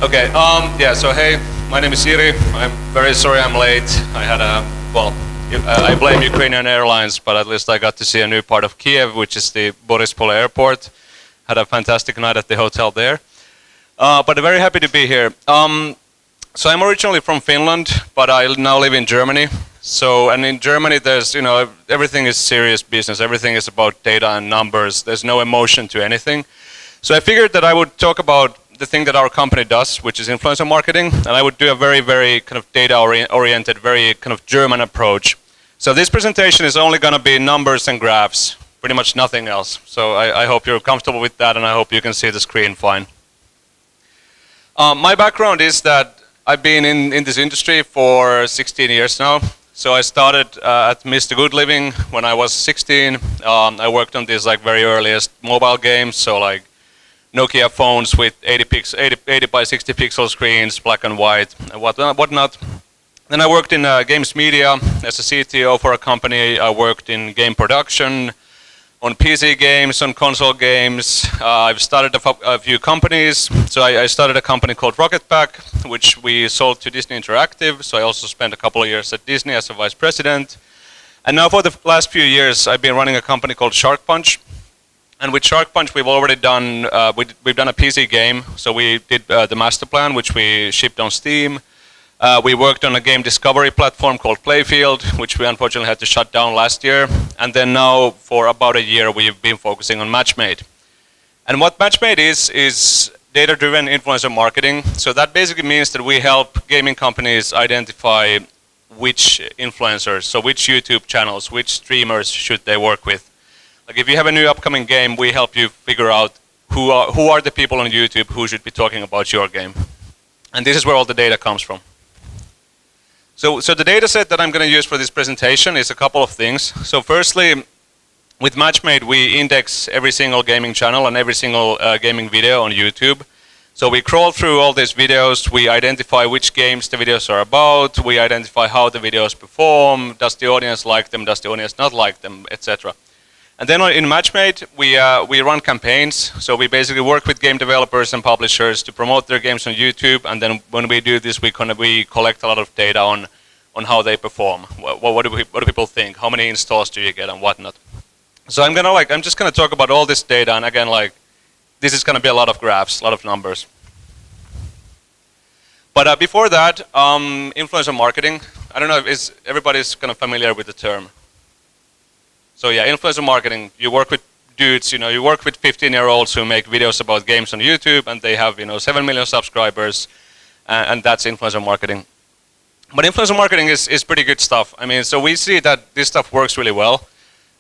Okay, yeah, so hey, my name is Jiri. I'm very sorry I'm late. I blame Ukrainian Airlines, but at least I got to see a new part of Kiev, which is the Borispol airport. Had a fantastic night at the hotel there. But I'm very happy to be here. So I'm originally from Finland, but I now live in Germany. And in Germany, there's, everything is serious business. Everything is about data and numbers. There's no emotion to anything. So I figured that I would talk about the thing that our company does, which is influencer marketing, and I would do a very, very kind of data-oriented, very kind of German approach. So this presentation is only going to be numbers and graphs, pretty much nothing else. So I hope you're comfortable with that, and I hope you can see the screen fine. My background is that I've been in this industry for 16 years now. So I started at Mr. Good Living when I was 16. I worked on these like very earliest mobile games, so like Nokia phones with 80 by 60 pixel screens, black and white, and whatnot. Then I worked in games media as a CTO for a company. I worked in game production, on PC games, on console games. I've started a few companies. So I started a company called Rocket Pack, which we sold to Disney Interactive. So I also spent a couple of years at Disney as a vice president. And now for the last few years, I've been running a company called Shark Punch. And with Shark Punch, we've already done, we've done a PC game. So we did the master plan, which we shipped on Steam. We worked on a game discovery platform called Playfield, which we unfortunately had to shut down last year. And then now, for about a year, we've been focusing on Matchmade. And what Matchmade is data-driven influencer marketing. So that basically means that we help gaming companies identify which influencers, so which YouTube channels, which streamers should they work with. Like if you have a new upcoming game, we help you figure out who are the people on YouTube who should be talking about your game. And this is where all the data comes from. So the data set that I'm going to use for this presentation is a couple of things. So firstly, with Matchmade, we index every single gaming channel and every single gaming video on YouTube. So we crawl through all these videos, we identify which games the videos are about, we identify how the videos perform, does the audience like them, does the audience not like them, etc. And then in Matchmade, we run campaigns. So we basically work with game developers and publishers to promote their games on YouTube. And then when we do this, we collect a lot of data on how they perform. What do people think? How many installs do you get and whatnot? So I'm just gonna talk about all this data. And again, this is gonna be a lot of graphs, a lot of numbers. But before that, influencer marketing. I don't know if everybody's kind of familiar with the term. So yeah, influencer marketing, you work with dudes, you work with 15-year-olds who make videos about games on YouTube and they have, 7 million subscribers and that's influencer marketing. But influencer marketing is pretty good stuff. I mean, so we see that this stuff works really well.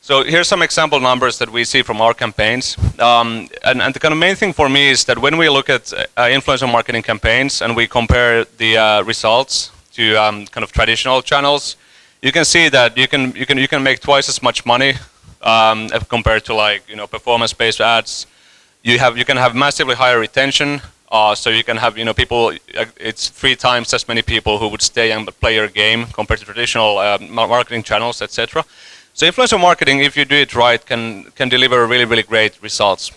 So here's some example numbers that we see from our campaigns. And the kind of main thing for me is that when we look at influencer marketing campaigns and we compare the results to kind of traditional channels, you can see that you can make twice as much money compared to performance-based ads. You can have massively higher retention, so you can have people. It's 3 times as many people who would stay and play your game compared to traditional marketing channels, etc. So influencer marketing, if you do it right, can deliver really great results.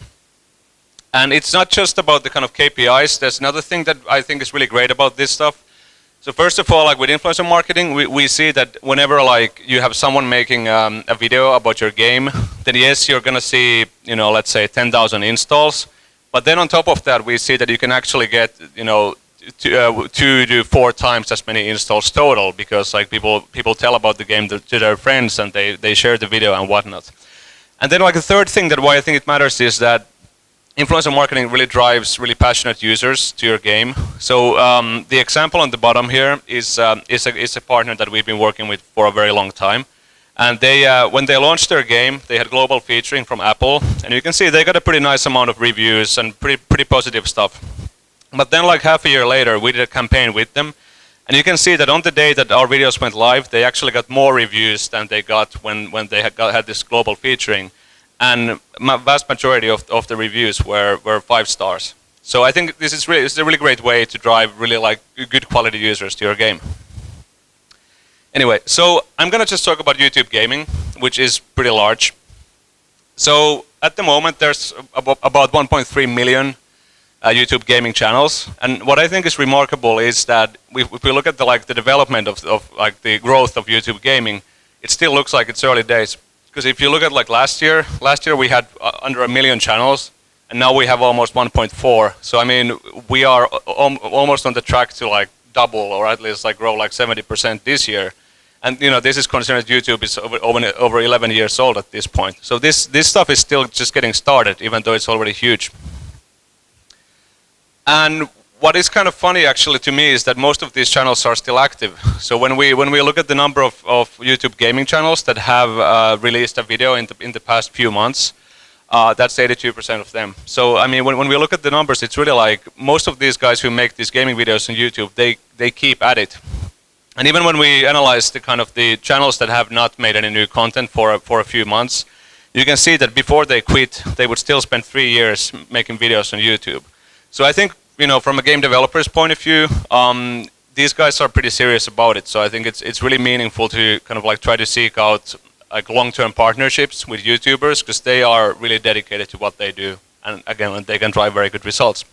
And it's not just about the kind of KPIs. There's another thing that I think is really great about this stuff. So first of all, with influencer marketing, we see that whenever you have someone making a video about your game, then yes, you're going to see, let's say 10,000 installs. But then on top of that, we see that you can actually get, 2 to 4 times as many installs total because people tell about the game to their friends and they share the video and whatnot. And then the third thing that why I think it matters is that influencer marketing really drives really passionate users to your game. So the example on the bottom here is a partner that we've been working with for a very long time. And they when they launched their game, they had global featuring from Apple. And you can see they got a pretty nice amount of reviews and pretty positive stuff. But then half a year later, we did a campaign with them. And you can see that on the day that our videos went live, they actually got more reviews than they got when they had this global featuring. And vast majority of the reviews were 5 stars. So I think this is a really great way to drive really good quality users to your game. Anyway, so I'm gonna just talk about YouTube gaming, which is pretty large. So at the moment there's about 1.3 million YouTube gaming channels. And what I think is remarkable is that if we look at the development of like the growth of YouTube gaming, it still looks like it's early days. Because if you look at like last year we had under 1 million channels, and now we have almost 1.4. So I mean, we are almost on the track to like double, or at least like grow like 70% this year. And you know, this is considered YouTube is over 11 years old at this point. So this stuff is still just getting started, even though it's already huge. And what is kind of funny actually to me is that most of these channels are still active. So when we look at the number of YouTube gaming channels that have released a video in the past few months, that's 82% of them. So I mean, when we look at the numbers, it's really like most of these guys who make these gaming videos on YouTube, they keep at it. And even when we analyze the kind of the channels that have not made any new content for a few months, you can see that before they quit, they would still spend 3 years making videos on YouTube. So I think, you know, from a game developer's point of view, these guys are pretty serious about it. So I think it's really meaningful to kind of like try to seek out like long-term partnerships with YouTubers, because they are really dedicated to what they do, and again, they can drive very good results.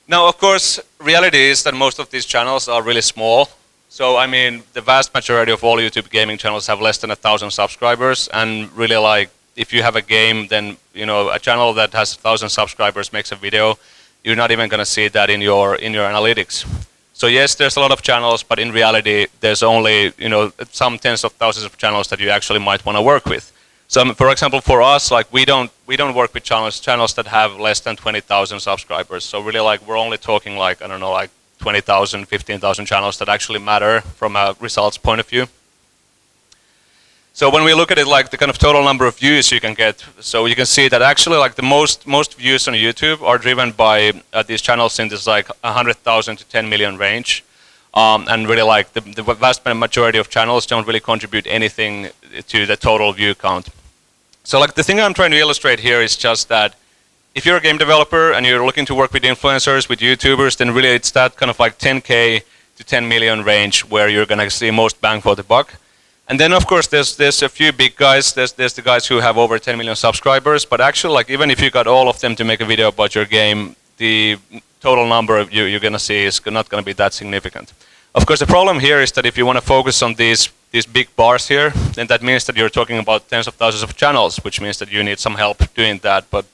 Now, of course, reality is that most of these channels are really small. So I mean, the vast majority of all YouTube gaming channels have less than 1,000 subscribers, and really like, if you have a game, then you know, a channel that has 1,000 subscribers makes a video, you're not even going to see that in your analytics. So yes, there's a lot of channels, but in reality, there's only, you know, some tens of thousands of channels that you actually might want to work with. So for example, for us, like we don't work with channels that have less than 20,000 subscribers. So really, like, we're only talking like, I don't know, like 20,000, 15,000 channels that actually matter from a results point of view. So when we look at it, like the kind of total number of views you can get, so you can see that actually like the most views on YouTube are driven by these channels in this like 100,000 to 10 million range. And really like the vast majority of channels don't really contribute anything to the total view count. So like the thing I'm trying to illustrate here is just that if you're a game developer and you're looking to work with influencers, with YouTubers, then really it's that kind of like 10K to 10 million range where you're going to see most bang for the buck. And then of course there's a few big guys. There's the guys who have over 10 million subscribers, but actually like even if you got all of them to make a video about your game, the total number of you're going to see is not going to be that significant. Of course the problem here is that if you want to focus on these big bars here, then that means that you're talking about tens of thousands of channels, which means that you need some help doing that. But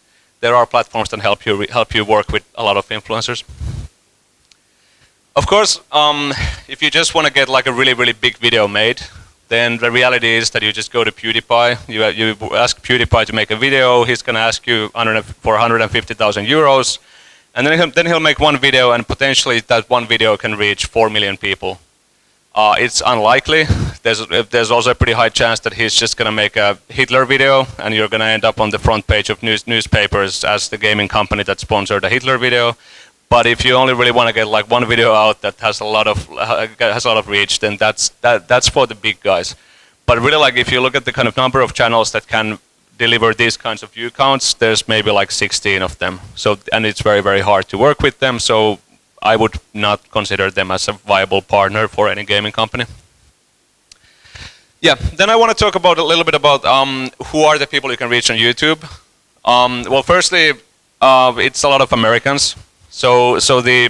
there are platforms that help you work with a lot of influencers. Of course, if you just want to get like a really big video made, then the reality is that you just go to PewDiePie, you ask PewDiePie to make a video, he's going to ask you for 150,000 euros, and then he'll make one video, and potentially that one video can reach 4 million people. It's unlikely. There's also a pretty high chance that he's just going to make a Hitler video, and you're going to end up on the front page of newspapers as the gaming company that sponsored a Hitler video. But if you only really want to get like one video out that has a lot of reach, then that's for the big guys. But really, like if you look at the kind of number of channels that can deliver these kinds of view counts, there's maybe like 16 of them. So and it's very hard to work with them. So I would not consider them as a viable partner for any gaming company. Yeah. Then I want to talk about a little bit about who are the people you can reach on YouTube. Well, firstly, it's a lot of Americans. So the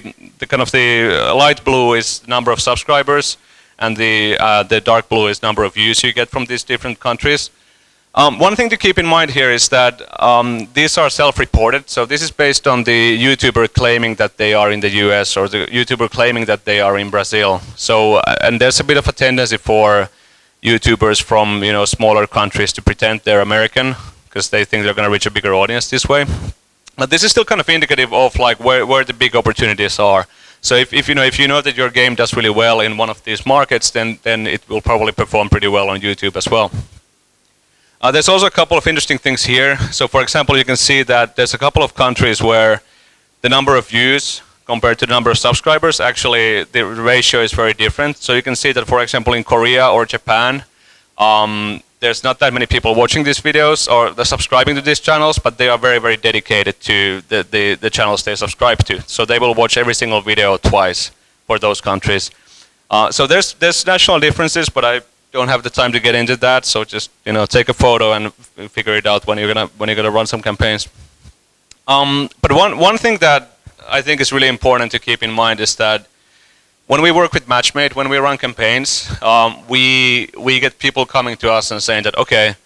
kind of the light blue is the number of subscribers, and the dark blue is number of views you get from these different countries. One thing to keep in mind here is that these are self-reported. So this is based on the YouTuber claiming that they are in the US, or the YouTuber claiming that they are in Brazil. So and there's a bit of a tendency for YouTubers from, you know, smaller countries to pretend they're American because they think they're going to reach a bigger audience this way. But this is still kind of indicative of like where the big opportunities are. So if you know that your game does really well in one of these markets, then it will probably perform pretty well on YouTube as well. There's also a couple of interesting things here. So for example, you can see that there's a couple of countries where the number of views compared to the number of subscribers, actually the ratio is very different. So you can see that, for example, in Korea or Japan, there's not that many people watching these videos or they're subscribing to these channels, but they are very dedicated to the channels they subscribe to. So they will watch every single video twice for those countries. So there's national differences, but I don't have the time to get into that. So just, you know, take a photo and figure it out when you're gonna run some campaigns. But one thing that I think is really important to keep in mind is that when we work with Matchmade, when we run campaigns, we get people coming to us and saying that, okay,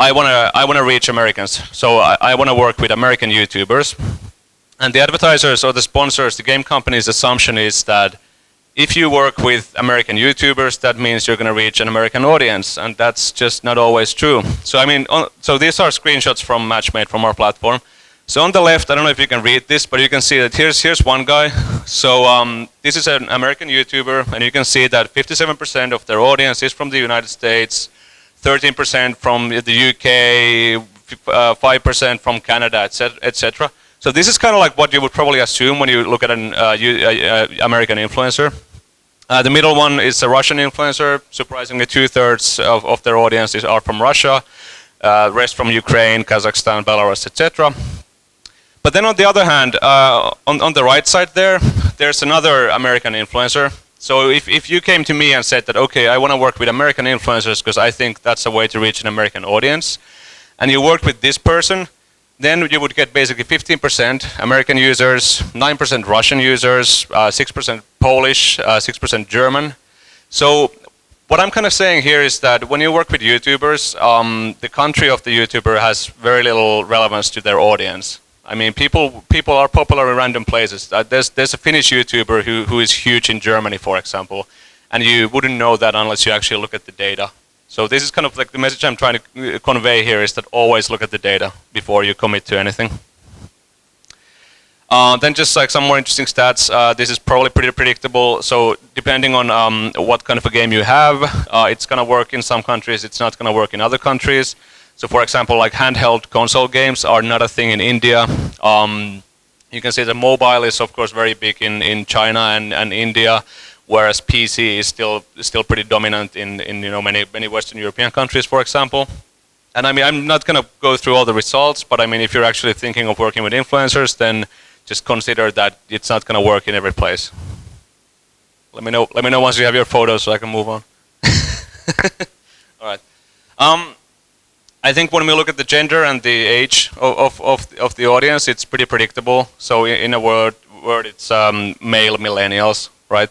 I wanna reach Americans, so I wanna work with American YouTubers. And the advertisers or the sponsors, the game company's assumption is that if you work with American YouTubers, that means you're going to reach an American audience, and that's just not always true. So I mean, so these are screenshots from Matchmade, from our platform. So on the left, I don't know if you can read this, but you can see that here's one guy. So this is an American YouTuber, and you can see that 57% of their audience is from the United States, 13% from the UK, 5% from Canada, etc. So this is kind of like what you would probably assume when you look at an American influencer. The middle one is a Russian influencer. Surprisingly, 2/3 of their audiences are from Russia, rest from Ukraine, Kazakhstan, Belarus, etc. But then on the other hand, on the right side there's another American influencer. So if you came to me and said that, okay, I want to work with American influencers because I think that's a way to reach an American audience, and you worked with this person, then you would get basically 15% American users, 9% Russian users, 6% Polish, 6% German. So what I'm kind of saying here is that when you work with YouTubers, the country of the YouTuber has very little relevance to their audience. I mean, people are popular in random places. There's a Finnish YouTuber who is huge in Germany, for example, and you wouldn't know that unless you actually look at the data. So this is kind of like the message I'm trying to convey here is that always look at the data before you commit to anything. Then just like some more interesting stats, this is probably pretty predictable. So depending on what kind of a game you have, it's going to work in some countries, it's not going to work in other countries. So for example, like handheld console games are not a thing in India. You can see that mobile is of course very big in China and India, whereas PC is still pretty dominant in you know many Western European countries, for example. And I mean, I'm not going to go through all the results, but I mean, if you're actually thinking of working with influencers, then just consider that it's not going to work in every place. Let me know once you have your photos so I can move on. All right. I think when we look at the gender and the age of the audience, it's pretty predictable. So in a word it's male millennials, right?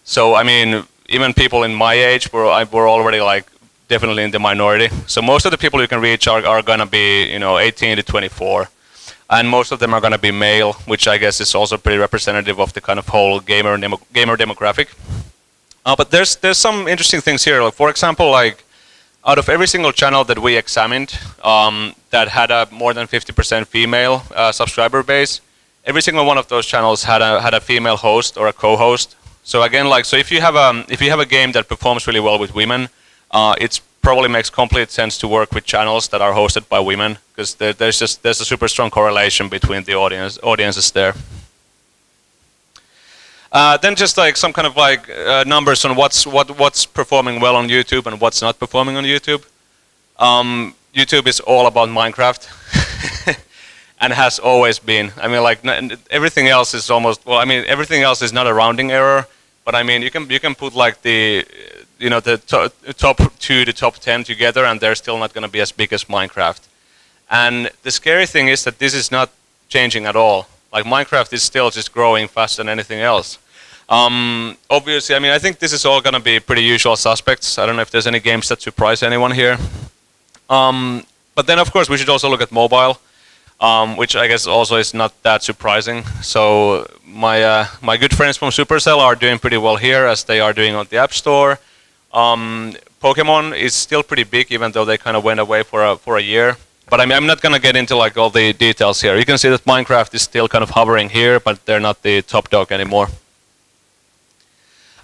So I mean, even people in my age were already like definitely in the minority. So most of the people you can reach are gonna be 18 to 24, and most of them are gonna be male, which I guess is also pretty representative of the kind of whole gamer demographic. But there's some interesting things here. Like, for example, like out of every single channel that we examined that had a more than 50% female subscriber base, every single one of those channels had a female host or a co-host. So again, like, so if you have a game that performs really well with women, it probably makes complete sense to work with channels that are hosted by women, because there's a super strong correlation between the audiences there. Then just like some kind of like numbers on what's performing well on YouTube and what's not performing on YouTube. YouTube is all about Minecraft, and has always been. I mean, like everything else is almost, well, I mean, everything else is not a rounding error, but I mean, you can put like the top 2 to top 10 together, and they're still not going to be as big as Minecraft. And the scary thing is that this is not changing at all. Like, Minecraft is still just growing faster than anything else. Obviously, I mean, I think this is all going to be pretty usual suspects. I don't know if there's any games that surprise anyone here. But then, of course, we should also look at mobile, which I guess also is not that surprising. So my good friends from Supercell are doing pretty well here, as they are doing on the App Store. Pokemon is still pretty big, even though they kind of went away for a year. But I mean, I'm not going to get into like all the details here. You can see that Minecraft is still kind of hovering here, but they're not the top dog anymore.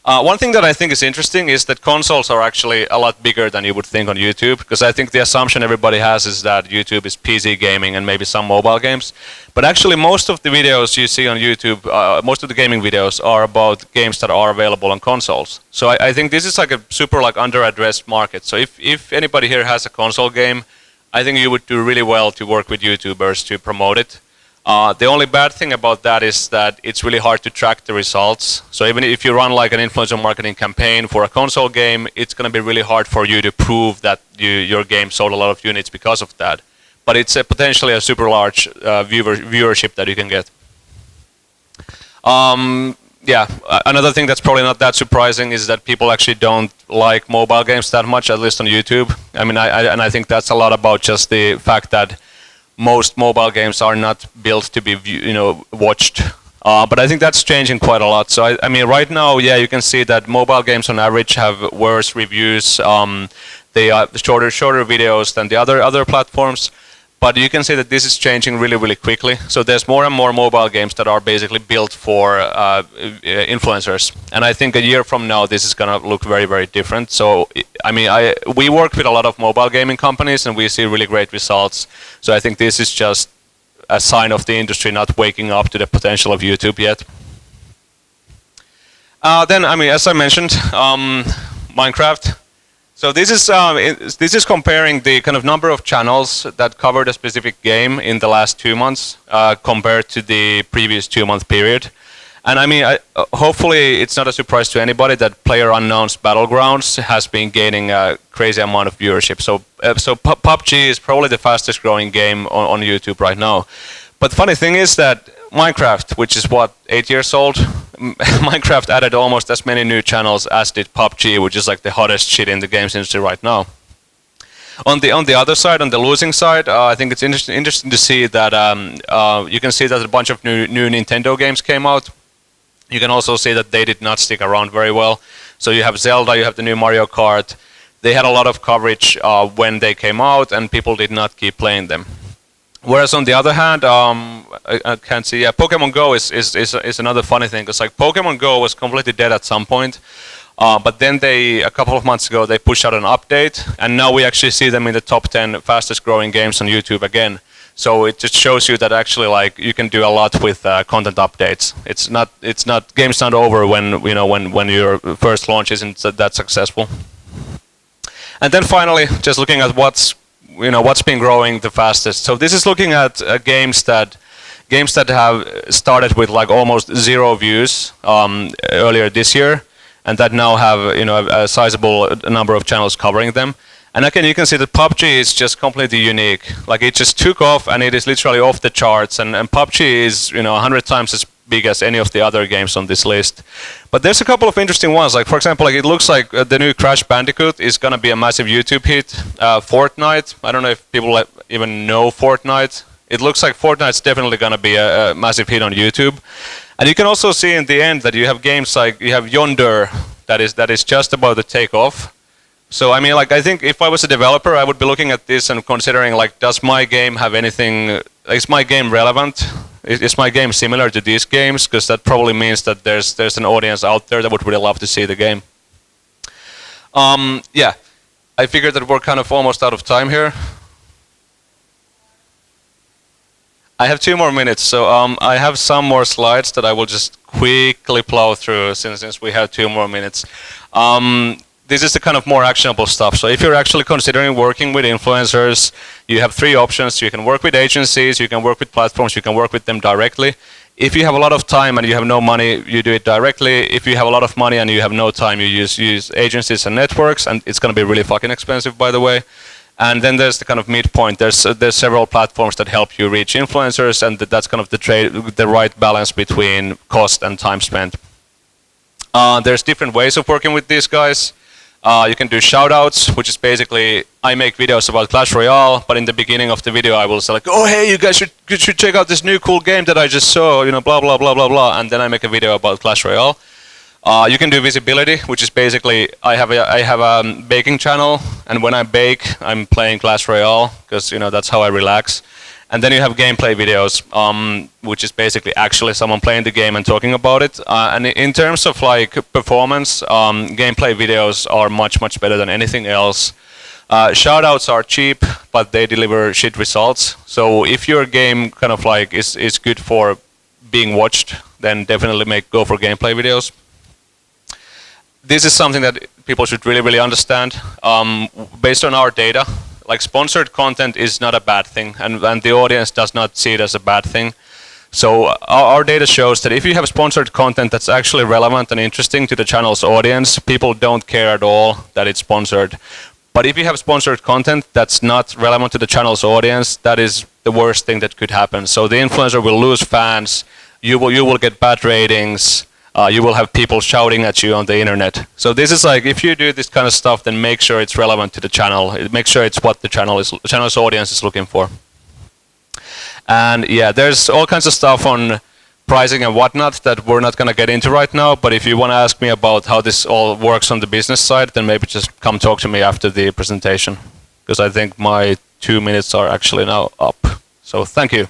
One thing that I think is interesting is that consoles are actually a lot bigger than you would think on YouTube, because I think the assumption everybody has is that YouTube is PC gaming and maybe some mobile games. But actually most of the videos you see on YouTube, most of the gaming videos are about games that are available on consoles. So I think this is like a super like under-addressed market. So if anybody here has a console game, I think you would do really well to work with YouTubers to promote it. The only bad thing about that is that it's really hard to track the results. So even if you run like an influencer marketing campaign for a console game, it's going to be really hard for you to prove that your game sold a lot of units because of that. but it's potentially a super large viewership that you can get. Yeah, another thing that's probably not that surprising is that people actually don't like mobile games that much, at least on YouTube. I mean, I think that's a lot about just the fact that most mobile games are not built to be watched. But I think that's changing quite a lot. So I mean, right now, yeah, you can see that mobile games on average have worse reviews. They are shorter videos than the other platforms. But you can see that this is changing really, really quickly. So there's more and more mobile games that are basically built for influencers. And I think a year from now, this is going to look very, very different. So, I mean, we work with a lot of mobile gaming companies, and we see really great results. So I think this is just a sign of the industry not waking up to the potential of YouTube yet. Then, I mean, as I mentioned, Minecraft. So this is comparing the kind of number of channels that covered a specific game in the last 2 months compared to the previous 2-month period. And I mean, hopefully it's not a surprise to anybody that PlayerUnknown's Battlegrounds has been gaining a crazy amount of viewership. So PUBG is probably the fastest growing game on YouTube right now. But the funny thing is that Minecraft, which is what, 8 years old, Minecraft added almost as many new channels as did PUBG, which is like the hottest shit in the games industry right now. On the other side, on the losing side, I think it's interesting to see that you can see that a bunch of new Nintendo games came out. You can also see that they did not stick around very well. So you have Zelda, you have the new Mario Kart. They had a lot of coverage when they came out, and people did not keep playing them. Whereas on the other hand, I can't see. Yeah, Pokemon Go is another funny thing, because like Pokemon Go was completely dead at some point, but then a couple of months ago they pushed out an update, and now we actually see them in the top 10 fastest growing games on YouTube again. So it just shows you that actually like you can do a lot with content updates. Game's not over when your first launch isn't that successful. And then finally, just looking at what's been growing the fastest. So this is looking at games that have started with like almost 0 views earlier this year, and that now have a sizable number of channels covering them. And again, you can see that PUBG is just completely unique. Like it just took off, and it is literally off the charts. And PUBG is 100 times as big as any of the other games on this list. But there's a couple of interesting ones. Like for example, like it looks like the new Crash Bandicoot is gonna be a massive YouTube hit. Fortnite. I don't know if people even know Fortnite. It looks like Fortnite's definitely gonna be a massive hit on YouTube. And you can also see in the end that you have games like you have Yonder that is just about to take off. So I mean, like I think if I was a developer, I would be looking at this and considering like, does my game have anything? Is my game relevant? Is my game similar to these games? Because that probably means that there's an audience out there that would really love to see the game. Yeah, I figured that we're kind of almost out of time here. I have 2 more minutes, so I have some more slides that I will just quickly plow through since we have 2 more minutes. This is the kind of more actionable stuff. So if you're actually considering working with influencers, you have 3 options. You can work with agencies, you can work with platforms, you can work with them directly. If you have a lot of time and you have no money, you do it directly. If you have a lot of money and you have no time, you use agencies and networks, and it's going to be really fucking expensive, by the way. And then there's the kind of midpoint. There's several platforms that help you reach influencers, and that's kind of the right balance between cost and time spent. There's different ways of working with these guys. You can do shoutouts, which is basically I make videos about Clash Royale, but in the beginning of the video I will say like, oh hey, you guys should check out this new cool game that I just saw, blah blah blah blah blah, and then I make a video about Clash Royale. You can do visibility, which is basically I have a baking channel, and when I bake, I'm playing Clash Royale because that's how I relax. And then you have gameplay videos, which is basically actually someone playing the game and talking about it. And in terms of like performance, gameplay videos are much better than anything else. Shoutouts are cheap, but they deliver shit results. So if your game kind of like is good for being watched, then definitely go for gameplay videos. This is something that people should really understand. Based on our data, like sponsored content is not a bad thing, and the audience does not see it as a bad thing. So our data shows that if you have sponsored content that's actually relevant and interesting to the channel's audience, people don't care at all that it's sponsored. But if you have sponsored content that's not relevant to the channel's audience, that is the worst thing that could happen. So the influencer will lose fans, you will get bad ratings, you will have people shouting at you on the internet. So this is like, if you do this kind of stuff, then make sure it's relevant to the channel. Make sure it's what the channel's audience is looking for. And yeah, there's all kinds of stuff on pricing and whatnot that we're not going to get into right now, but if you want to ask me about how this all works on the business side, then maybe just come talk to me after the presentation, because I think my 2 minutes are actually now up. So thank you.